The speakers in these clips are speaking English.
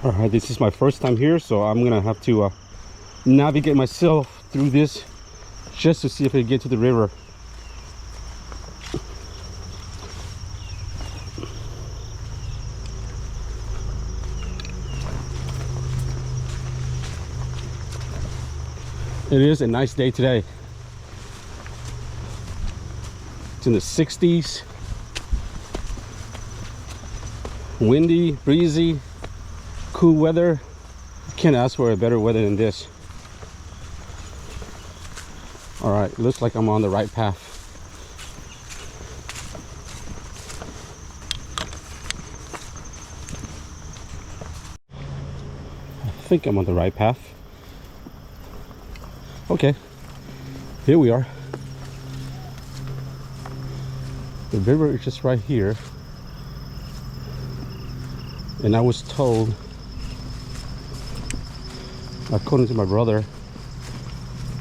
All right, this is my first time here, so I'm gonna have to navigate myself through this just to see if I can get to the river. It is a nice day today. It's in the 60s. Windy, breezy, cool weather. Can't ask for a better weather than this. All right, looks like I'm on the right path. I think I'm on the right path. Okay, here we are. The river is just right here. And I was told, according to my brother,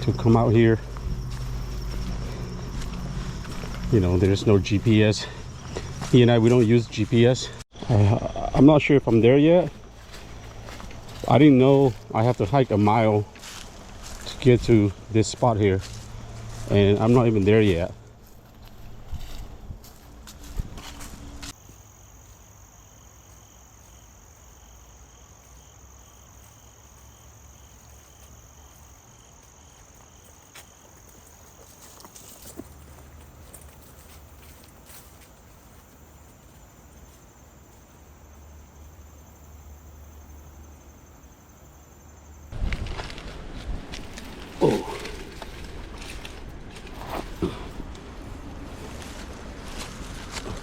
to come out here. You know, there's no GPS. He and I, we don't use GPS. I'm not sure if I'm there yet. I didn't know I have to hike a mile to get to this spot here. And I'm not even there yet. Oh.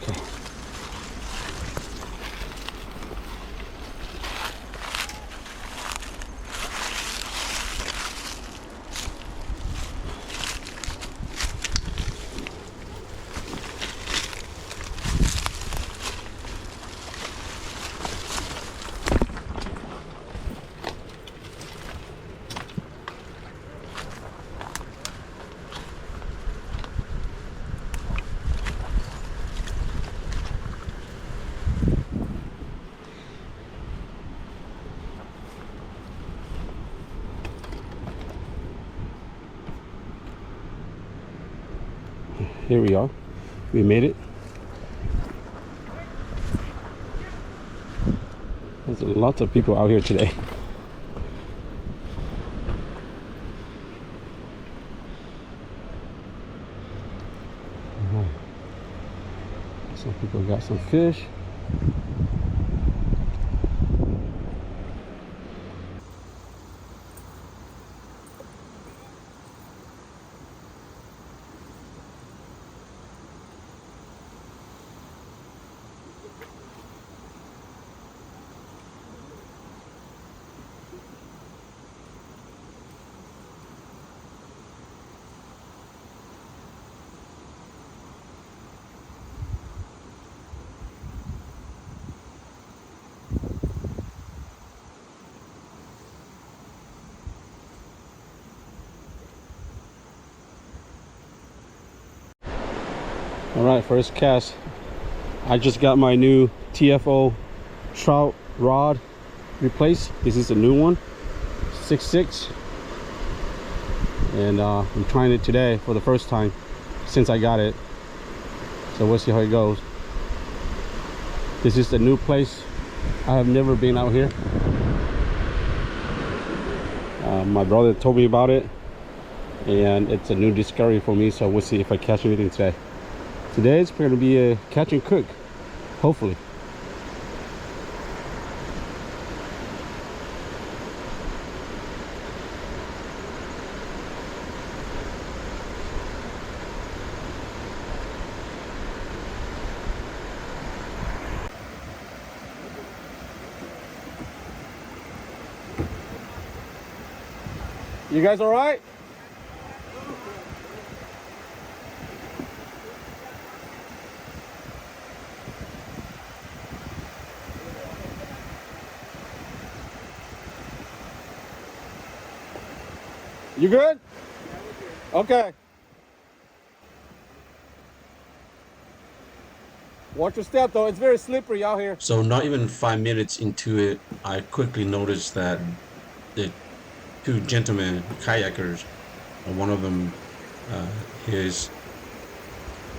Okay. Here we are. We made it. There's lots of people out here today. Some people got some fish. All right, first cast. I just got my new TFO trout rod replaced. This is a new one, 6'6", and I'm trying it today for the first time since I got it. So we'll see how it goes. This is the new place. I have never been out here. My brother told me about it, and it's a new discovery for me. So we'll see if I catch anything today. Today it's going to be a catch and cook, hopefully. You guys all right? You good? Okay. Watch your step though, it's very slippery out here. So not even 5 minutes into it, I quickly noticed that the two gentlemen kayakers, one of them, his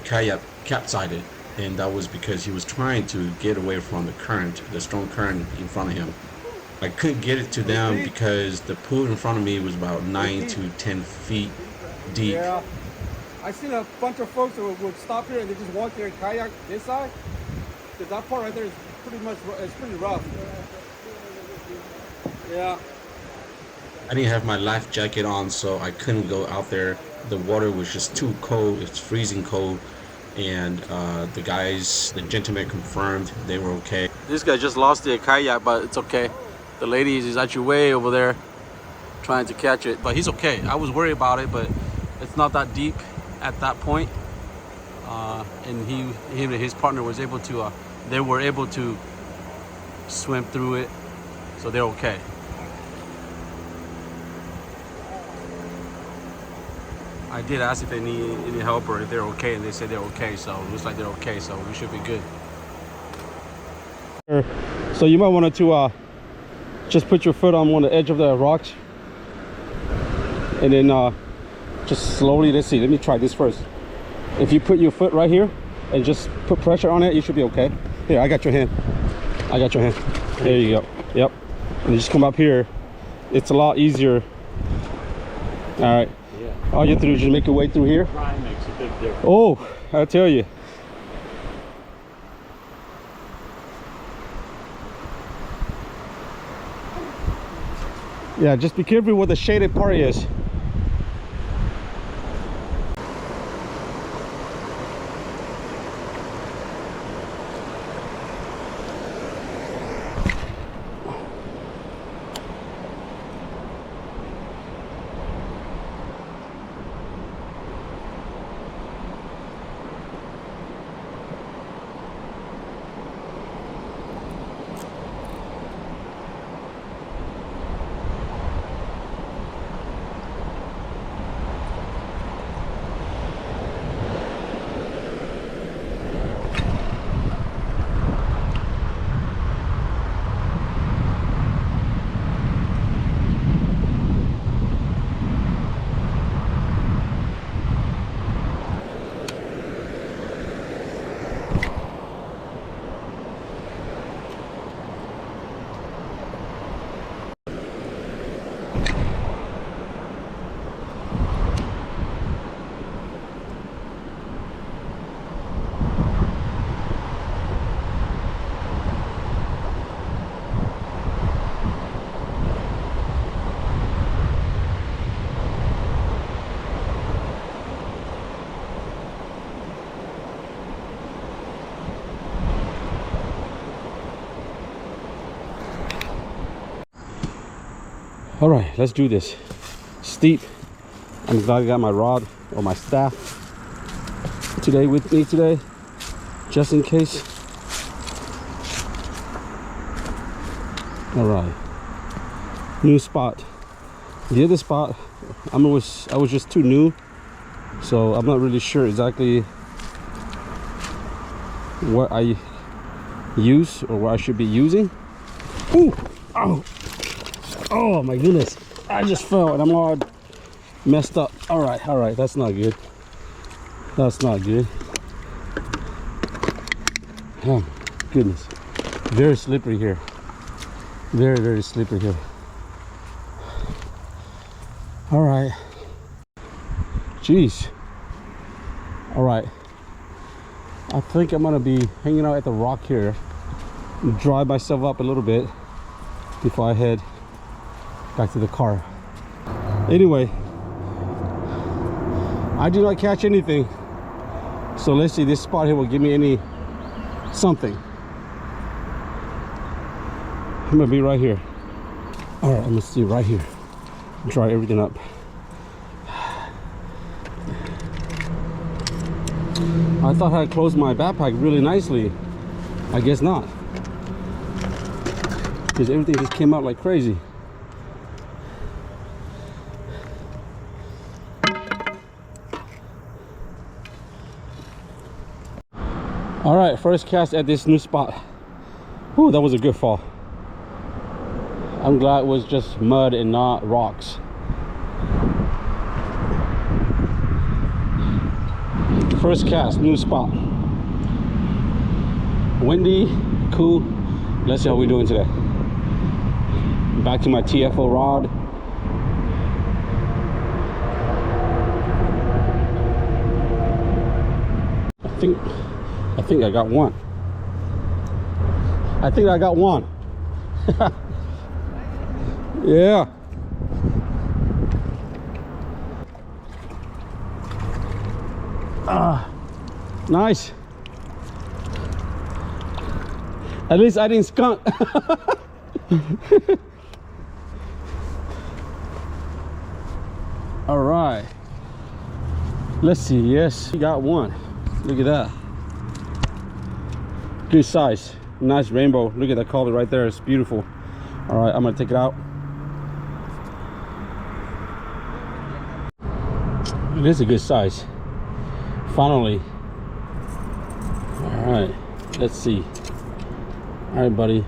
kayak capsized, and that was because he was trying to get away from the current, the strong current in front of him. I couldn't get it to them because the pool in front of me was about 9 to 10 feet deep. Yeah, I seen a bunch of folks who would stop here and they just walk their kayak this side, because that part right there is pretty rough. Yeah. I didn't have my life jacket on, so I couldn't go out there. The water was just too cold. It's freezing cold. And the gentleman confirmed they were okay. This guy just lost their kayak, but it's okay. The lady is actually way over there trying to catch it, but he's okay. I was worried about it, but it's not that deep at that point. And him and his partner was able to, they were able to swim through it, so they're okay. I did ask if they need any help or if they're okay, and they said they're okay, so it looks like they're okay, so we should be good. So you might want to just put your foot on one of the edge of the rocks, and then just slowly, let's see, let me try this first. If you put your foot right here and just put pressure on it, you should be okay. Here, I got your hand. I got your hand. There you go. Yep. And you just come up here. It's a lot easier. All right. All you have to do is just make your way through here. Trying makes a big difference. Oh, I tell you. Yeah, just be careful where the shaded part is. All right, let's do this. Steep. I'm glad I got my rod or my staff today with me today, just in case. All right, new spot. The other spot, I was just too new, so I'm not really sure exactly what I use or what I should be using. Ooh, oh. Oh my goodness, I just fell and I'm all messed up. All right, that's not good. That's not good. Oh goodness, very slippery here. Very slippery here. All right, jeez. All right, I think I'm gonna be hanging out at the rock here and dry myself up a little bit before I head back to the car. Anyway, I did not catch anything, so let's see, this spot here will give me something. I'm gonna be right here. All right, I'm gonna see right here, dry everything up. I thought I had closed my backpack really nicely. I guess not, because everything just came out like crazy. All right, first cast at this new spot. Whew, that was a good fall. I'm glad it was just mud and not rocks. First cast, new spot. Windy, cool. Let's see how we're doing today. Back to my TFO rod. I think I got one. I think I got one. Yeah. Nice. At least I didn't skunk. All right. Let's see. Yes, you got one. Look at that. Good size. Nice rainbow. Look at that color right there. It's beautiful. All right, I'm gonna take it out. It is a good size. Finally. All right, let's see. All right, buddy.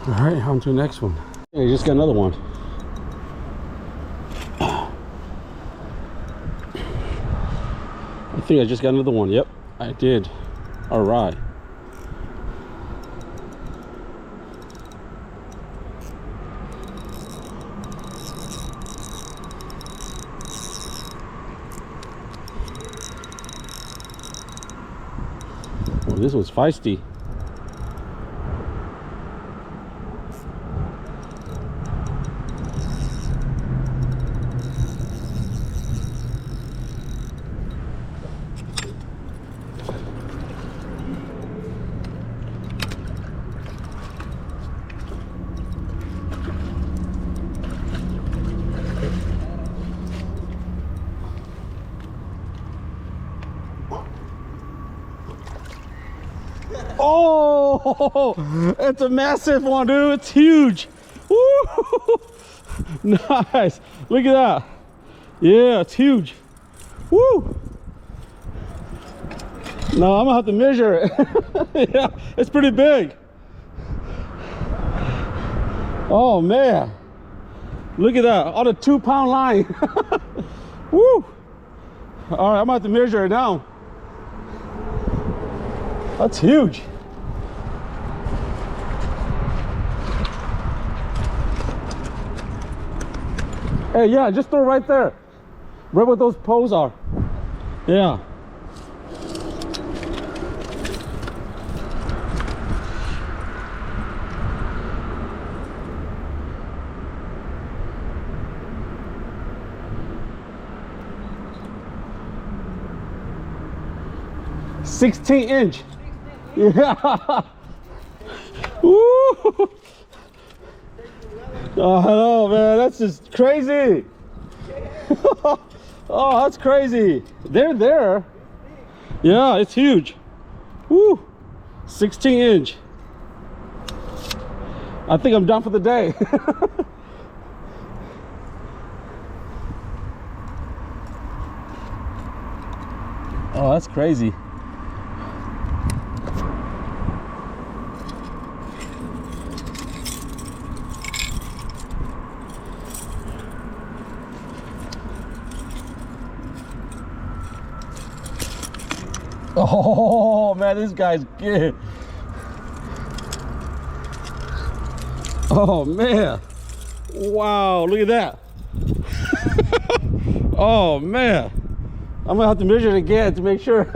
All right, on to the next one. Hey, just got another one. I think I just got another one. Yep, I did. All right. Well, this was feisty. Oh, it's a massive one, dude. It's huge. Woo! Nice. Look at that. Yeah, it's huge. Woo! No, I'm gonna have to measure it. Yeah, it's pretty big. Oh man, look at that on a 2-pound line. Woo! All right, I'm gonna have to measure it now. That's huge. Hey, yeah, just throw it right there. Right where those poles are. Yeah. $16-inch. Yeah. Woo. Oh, hello, man. That's just crazy. Oh, that's crazy. They're there. Yeah, it's huge. Woo. 16-inch. I think I'm done for the day. Oh, that's crazy. Oh man, this guy's good. Oh man, wow, look at that. Oh man, I'm gonna have to measure it again to make sure.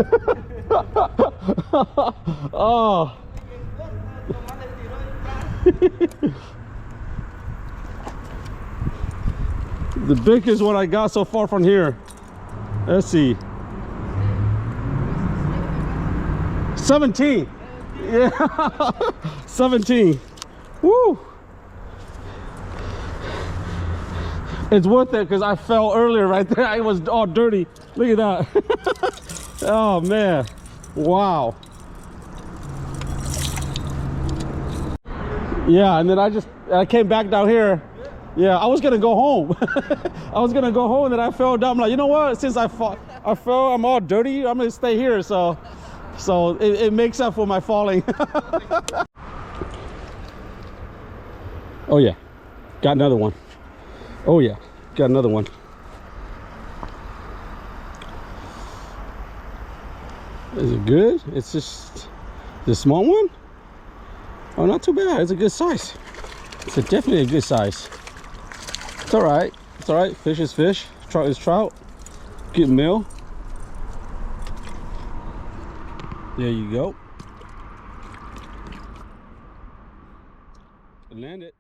Oh. The biggest one I got so far from here. Let's see. 17. Yeah. 17. Woo. It's worth it because I fell earlier right there. I was all dirty. Look at that. Oh man. Wow. Yeah, and then I came back down here. Yeah, I was gonna go home. I was gonna go home, and then I fell down. I'm like, you know what? Since I fell, I'm all dirty. I'm gonna stay here. So it makes up for my falling. Oh yeah, got another one. Oh yeah, got another one. Is it good? It's just the small one. Oh, not too bad. It's a good size. It's definitely a good size. It's all right. It's all right. Fish is fish. Trout is trout. Good meal. There you go. Land it.